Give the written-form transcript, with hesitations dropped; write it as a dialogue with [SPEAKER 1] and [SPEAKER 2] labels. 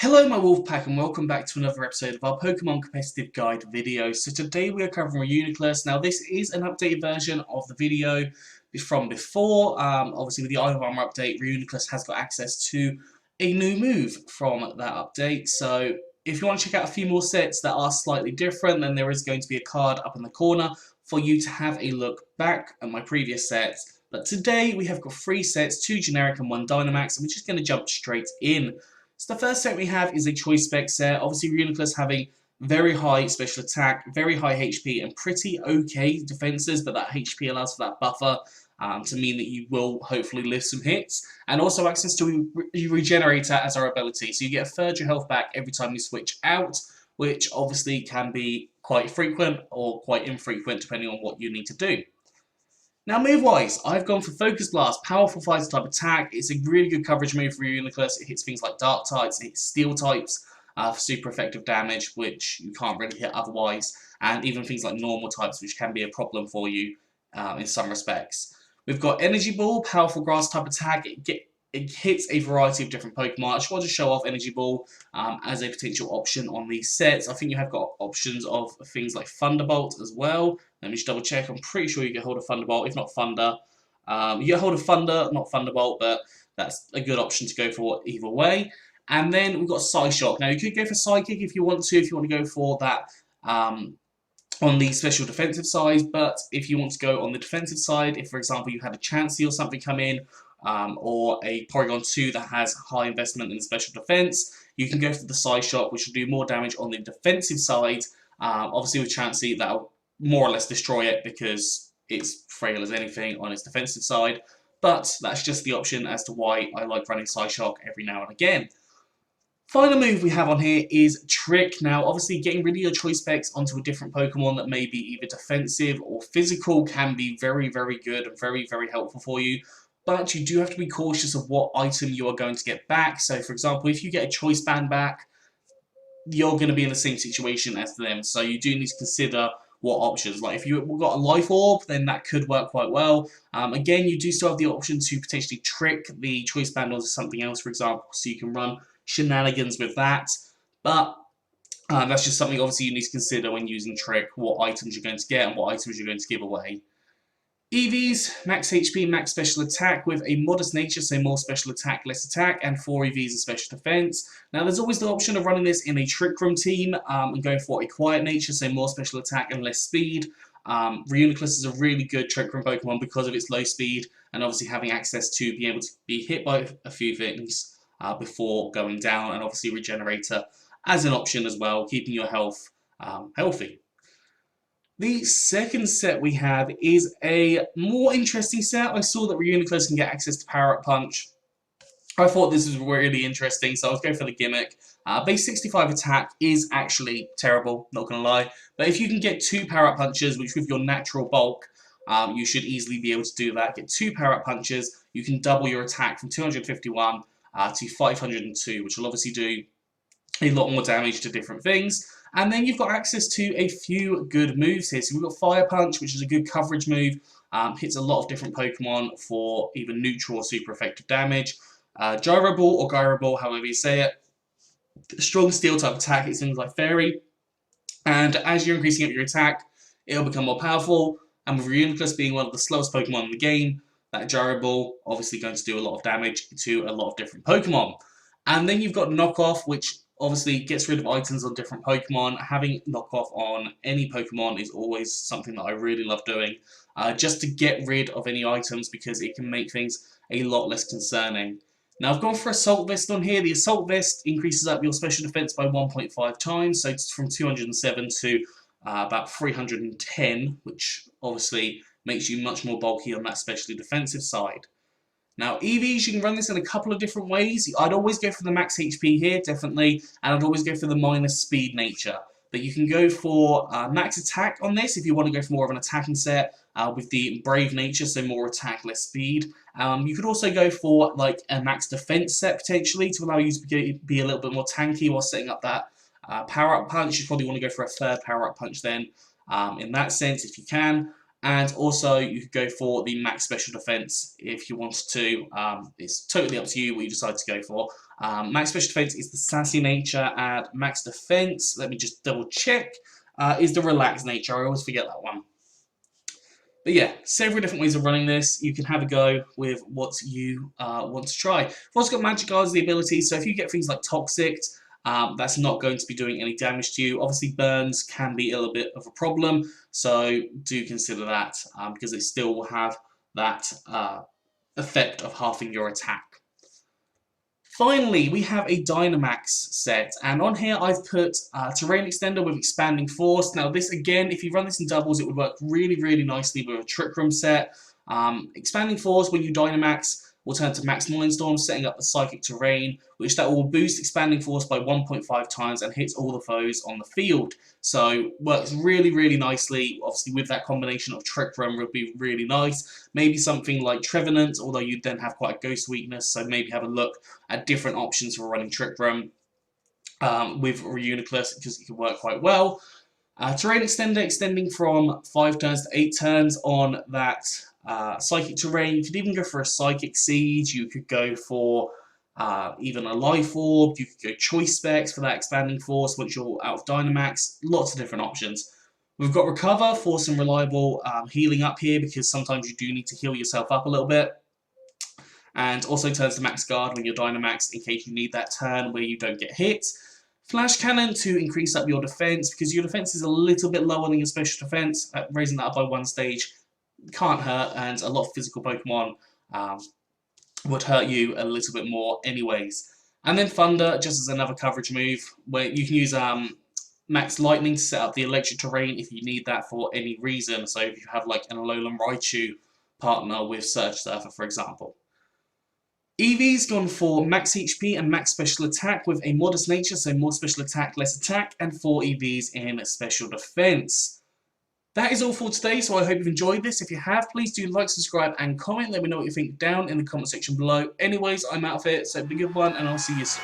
[SPEAKER 1] Hello my Wolfpack and welcome back to another episode of our Pokemon Competitive Guide video. So today we are covering Reuniclus. Now this is an updated version of the video from before. Obviously with the IOA update, Reuniclus has got access to a new move from that update. So if you want to check out a few more sets that are slightly different, then there is going to be a card up in the corner for you to have a look back at my previous sets. But today we have got 3 sets, 2 generic and 1 Dynamax, and we're just going to jump straight in. So the first set we have is a choice spec set. Obviously Reuniclus having very high special attack, very high HP and pretty okay defenses, but that HP allows for that buffer to mean that you will hopefully live some hits. And also access to Regenerator as our ability. So you get a third your health back every time you switch out, which obviously can be quite frequent or quite infrequent depending on what you need to do. Now move-wise, I've gone for Focus Blast, powerful fighter type attack. It's a really good coverage move for Reuniclus. It hits things like Dark types, it hits Steel types for super effective damage, which you can't really hit otherwise, and even things like normal types, which can be a problem for you in some respects. We've got Energy Ball, powerful grass type attack. It hits a variety of different Pokemon. I just wanted to show off Energy Ball as a potential option on these sets. I think you have got options of things like Thunderbolt as well. Let me just double check. I'm pretty sure you get hold of Thunderbolt, if not Thunder. You get hold of Thunder, not Thunderbolt, but that's a good option to go for either way. And then we've got Psyshock. Now you could go for Psychic if you want to go for that on the special defensive side, but if you want to go on the defensive side, if for example you had a Chansey or something come in, or a Porygon 2 that has high investment in special defense, you can go for the Psyshock, which will do more damage on the defensive side. Obviously with Chansey, that'll more or less destroy it because it's frail as anything on its defensive side, but that's just the option as to why I like running Psyshock every now and again. Final move we have on here is Trick. Now obviously getting rid of your choice specs onto a different Pokemon that may be either defensive or physical can be very, very good and very, very helpful for you. But you do have to be cautious of what item you are going to get back. So for example, if you get a choice band back, you're going to be in the same situation as them. So you do need to consider what options. Like if you've got a Life Orb, then that could work quite well. Again, you do still have the option to potentially trick the choice band onto something else, for example, so you can run shenanigans with that. But that's just something obviously you need to consider when using Trick, what items you're going to get and what items you're going to give away. EVs, max HP, max special attack with a modest nature, so more special attack, less attack, and 4 EVs and special defense. Now there's always the option of running this in a Trick Room team and going for a quiet nature, so more special attack and less speed. Reuniclus is a really good Trick Room Pokemon because of its low speed and obviously having access to being able to be hit by a few things before going down, and obviously Regenerator as an option as well, keeping your health healthy. The second set we have is a more interesting set. I saw that Reuniclus can get access to Power Up Punch. I thought this was really interesting, so I was going for the gimmick. Base 65 attack is actually terrible, not going to lie. But if you can get 2 Power Up Punches, which with your natural bulk, you should easily be able to do that. Get 2 Power Up Punches, you can double your attack from 251 to 502, which will obviously do a lot more damage to different things. And then you've got access to a few good moves here. So we've got Fire Punch, which is a good coverage move. Hits a lot of different Pokemon for either neutral or super effective damage. Gyro Ball or Gyro Ball, however you say it. Strong Steel type attack, it seems like Fairy. And as you're increasing up your attack, it'll become more powerful. And with Reuniclus being one of the slowest Pokemon in the game, that Gyro Ball obviously going to do a lot of damage to a lot of different Pokemon. And then you've got Knockoff, which obviously gets rid of items on different Pokemon. Having knockoff on any Pokemon is always something that I really love doing, just to get rid of any items because it can make things a lot less concerning. Now I've gone for Assault Vest on here. The Assault Vest increases up your special defense by 1.5 times, so it's from 207 to about 310, which obviously makes you much more bulky on that specially defensive side. Now, EVs, you can run this in a couple of different ways. I'd always go for the max HP here, definitely, and I'd always go for the minus speed nature. But you can go for max attack on this if you want to go for more of an attacking set with the brave nature, so more attack, less speed. You could also go for like a max defense set potentially to allow you to be a little bit more tanky while setting up that power-up punch. You probably want to go for a third power-up punch then in that sense if you can. And also you could go for the max special defense if you wanted to. It's totally up to you what you decide to go for. Max special defense is the sassy nature, and max defense, let me just double check, is the relaxed nature. I always forget that one. But yeah, several different ways of running this. You can have a go with what you want to try. We've also got Magic Guards, the ability, so if you get things like Toxic, that's not going to be doing any damage to you. Obviously, burns can be a little bit of a problem, so do consider that because it still will have that effect of halving your attack. Finally, we have a Dynamax set, and on here I've put Terrain Extender with Expanding Force. Now this, again, if you run this in doubles, it would work really, really nicely with a Trick Room set. Expanding Force, when you Dynamax, will turn to Max Mindstorm, setting up the Psychic Terrain, which that will boost Expanding Force by 1.5 times and hits all the foes on the field. So, works really, really nicely. Obviously, with that combination of Trick Room would be really nice. Maybe something like Trevenant, although you'd then have quite a Ghost weakness, so maybe have a look at different options for running Trick Room with Reuniclus, because it can work quite well. Terrain Extender, extending from 5 turns to 8 turns on that Psychic Terrain. You could even go for a Psychic Siege. You could go for even a Life Orb. You could go Choice Specs for that Expanding Force once you're out of Dynamax. Lots of different options. We've got Recover for some reliable healing up here, because sometimes you do need to heal yourself up a little bit. And also turns to Max Guard when you're Dynamax in case you need that turn where you don't get hit. Flash Cannon to increase up your defense, because your defense is a little bit lower than your special defense. Raising that up by 1 stage can't hurt, and a lot of physical Pokemon would hurt you a little bit more anyways. And then Thunder, just as another coverage move, where you can use Max Lightning to set up the electric terrain if you need that for any reason. So if you have like an Alolan Raichu partner with Surge Surfer, for example. Eevee's gone for max HP and max special attack with a modest nature, so more special attack, less attack, and 4 EVs in special defense. That is all for today, so I hope you've enjoyed this. If you have, please do like, subscribe, and comment. Let me know what you think down in the comment section below. Anyways, I'm out of it, so have a good one, and I'll see you soon.